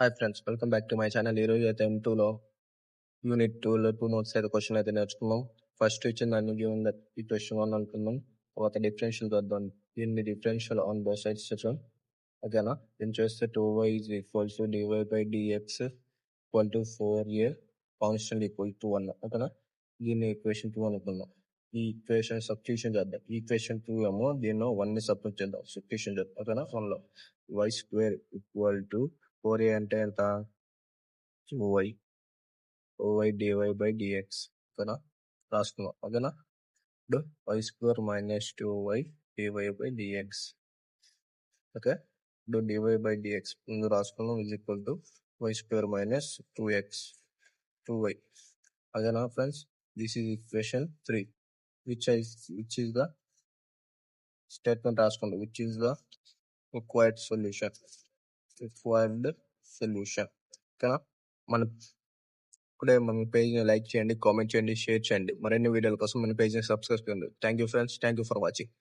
Hi friends, welcome back to my channel. ఈరోజు అయితే M2లో unit 2లో 2 నోట్స్ అయితే క్వశ్చన్ అయితే నేర్చుకున్నాం. ఫస్ట్ ఇచ్చిన దాన్ని గివెన్ దట్ ఈక్వేషన్ 1 అనుకుందాం. తర్వాత డిఫరెన్షియల్ చేద్దాం. దీన్ని డిఫరెన్షియల్ ఆన్ బోత్ సైడ్స్ చేద్దాం. ఓకేనా? దీన్ని చేస్తే 2y is equal to dy by dx equal to 4a constant equal to 1. ఓకేనా? దీన్ని ఈక్వేషన్ 2 అనుకుందాం. ఈ ఈక్వేషన్ సబ్స్టిట్యూషన్ చేద్దాం. ఈక్వేషన్ 2 ఏమో దీనిలో 1ని సబ్స్టిట్యూట్ చేద్దాం. సబ్స్టిట్యూషన్ చేద్దాం. ఓకేనా? 1లో y square equal to 4a అంటే ఎంత? 2y dy by dx. ఓకేనా? రాసుకున్నాం. ఓకేనా? ఇప్పుడు y square minus 2y dy by dx. Okay, ఇప్పుడు dy బై dx ముందు రాసుకున్నాం is equal to y square minus 2y. ఓకేనా friends? This is equation 3 which is the statement రాసుకోండి, which is the required solution. ఓకేనా? మన ఇప్పుడే మన పేజ్ని like చేయండి, కామెంట్ చేయండి, షేర్ చేయండి. మరిన్ని వీడియోల కోసం మన పేజ్ని సబ్స్క్రైబ్ చేయండి. Thank you friends, thank you for watching.